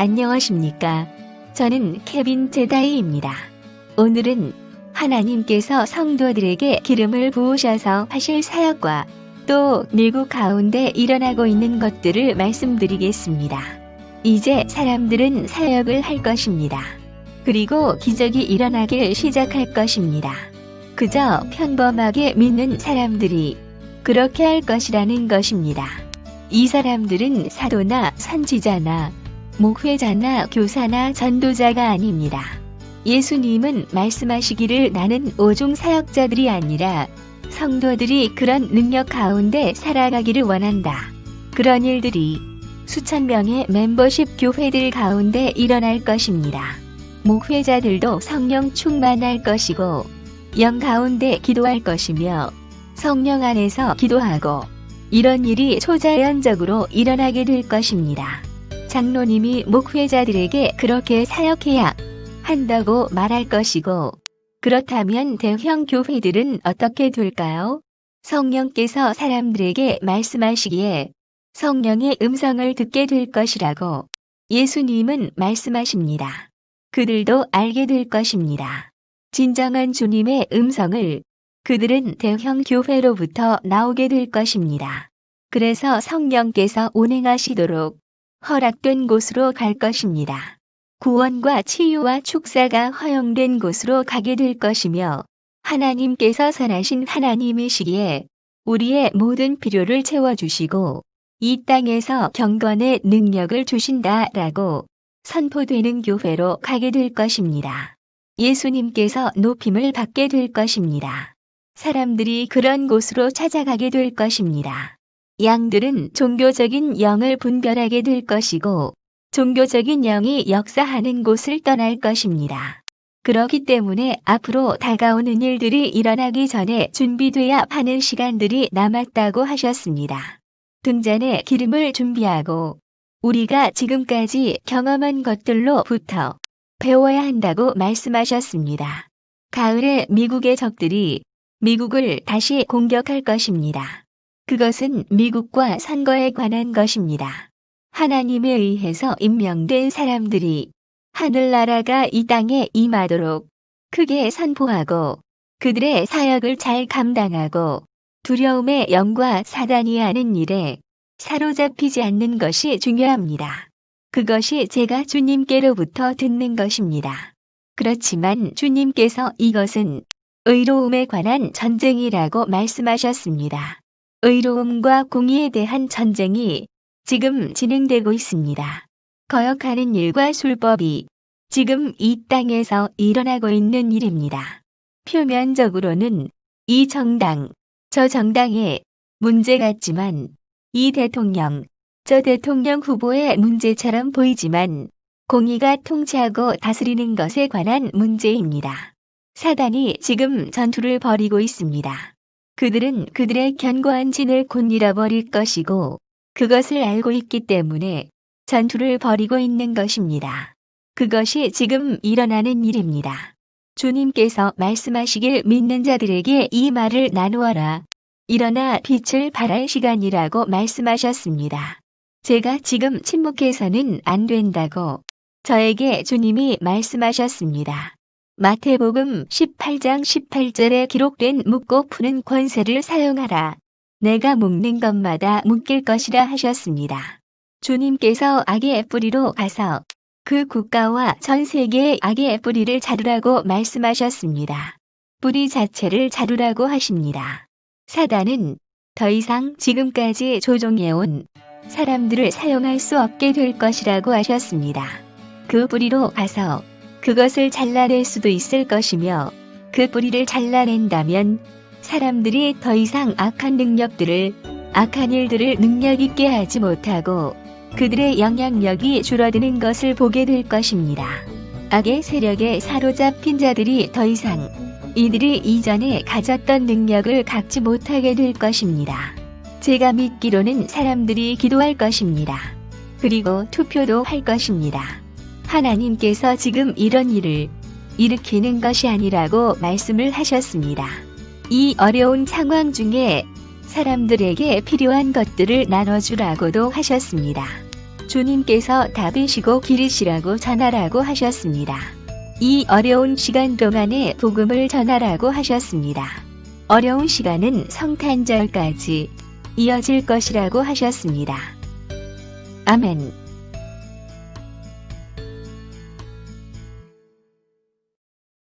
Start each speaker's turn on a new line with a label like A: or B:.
A: 안녕하십니까. 저는 케빈 제다이입니다. 오늘은 하나님께서 성도들에게 기름을 부으셔서 하실 사역과 또 미국 가운데 일어나고 있는 것들을 말씀드리겠습니다. 이제 사람들은 사역을 할 것입니다. 그리고 기적이 일어나길 시작할 것입니다. 그저 평범하게 믿는 사람들이 그렇게 할 것이라는 것입니다. 이 사람들은 사도나 선지자나 목회자나 교사나 전도자가 아닙니다. 예수님은 말씀하시기를 나는 오중 사역자들이 아니라 성도들이 그런 능력 가운데 살아가기를 원한다. 그런 일들이 수천 명의 멤버십 교회들 가운데 일어날 것입니다. 목회자들도 성령 충만할 것이고 영 가운데 기도할 것이며 성령 안에서 기도하고 이런 일이 초자연적으로 일어나게 될 것입니다. 장로님이 목회자들에게 그렇게 사역해야 한다고 말할 것이고 그렇다면 대형 교회들은 어떻게 될까요? 성령께서 사람들에게 말씀하시기에 성령의 음성을 듣게 될 것이라고 예수님은 말씀하십니다. 그들도 알게 될 것입니다. 진정한 주님의 음성을 그들은 대형 교회로부터 나오게 될 것입니다. 그래서 성령께서 운행하시도록 허락된 곳으로 갈 것입니다. 구원과 치유와 축사가 허용된 곳으로 가게 될 것이며 하나님께서 선하신 하나님이시기에 우리의 모든 필요를 채워주시고 이 땅에서 경건의 능력을 주신다라고 선포되는 교회로 가게 될 것입니다. 예수님께서 높임을 받게 될 것입니다. 사람들이 그런 곳으로 찾아가게 될 것입니다. 양들은 종교적인 영을 분별하게 될 것이고 종교적인 영이 역사하는 곳을 떠날 것입니다. 그렇기 때문에 앞으로 다가오는 일들이 일어나기 전에 준비돼야 하는 시간들이 남았다고 하셨습니다. 등잔에 기름을 준비하고 우리가 지금까지 경험한 것들로부터 배워야 한다고 말씀하셨습니다. 가을에 미국의 적들이 미국을 다시 공격할 것입니다. 그것은 미국과 선거에 관한 것입니다. 하나님에 의해서 임명된 사람들이 하늘나라가 이 땅에 임하도록 크게 선포하고 그들의 사역을 잘 감당하고 두려움의 영과 사단이 하는 일에 사로잡히지 않는 것이 중요합니다. 그것이 제가 주님께로부터 듣는 것입니다. 그렇지만 주님께서 이것은 의로움에 관한 전쟁이라고 말씀하셨습니다. 의로움과 공의에 대한 전쟁이 지금 진행되고 있습니다. 거역하는 일과 술법이 지금 이 땅에서 일어나고 있는 일입니다. 표면적으로는 이 정당, 저 정당의 문제 같지만 이 대통령, 저 대통령 후보의 문제처럼 보이지만 공의가 통치하고 다스리는 것에 관한 문제입니다. 사단이 지금 전투를 벌이고 있습니다. 그들은 그들의 견고한 진을 곧 잃어버릴 것이고 그것을 알고 있기 때문에 전투를 벌이고 있는 것입니다. 그것이 지금 일어나는 일입니다. 주님께서 말씀하시길 믿는 자들에게 이 말을 나누어라. 일어나 빛을 발할 시간이라고 말씀하셨습니다. 제가 지금 침묵해서는 안 된다고 저에게 주님이 말씀하셨습니다. 마태복음 18장 18절에 기록된 묻고 푸는 권세를 사용하라. 내가 묶는 것마다 묶일 것이라 하셨습니다. 주님께서 악의 뿌리로 가서 그 국가와 전 세계의 악의 뿌리를 자르라고 말씀하셨습니다. 뿌리 자체를 자르라고 하십니다. 사단은 더 이상 지금까지 조종해온 사람들을 사용할 수 없게 될 것이라고 하셨습니다. 그 뿌리로 가서 그것을 잘라낼 수도 있을 것이며 그 뿌리를 잘라낸다면 사람들이 더 이상 악한 일들을 능력 있게 하지 못하고 그들의 영향력이 줄어드는 것을 보게 될 것입니다. 악의 세력에 사로잡힌 자들이 더 이상 이들이 이전에 가졌던 능력을 갖지 못하게 될 것입니다. 제가 믿기로는 사람들이 기도할 것입니다. 그리고 투표도 할 것입니다. 하나님께서 지금 이런 일을 일으키는 것이 아니라고 말씀을 하셨습니다. 이 어려운 상황 중에 사람들에게 필요한 것들을 나눠주라고도 하셨습니다. 주님께서 답이시고 길이시라고 전하라고 하셨습니다. 이 어려운 시간 동안에 복음을 전하라고 하셨습니다. 어려운 시간은 성탄절까지 이어질 것이라고 하셨습니다. 아멘.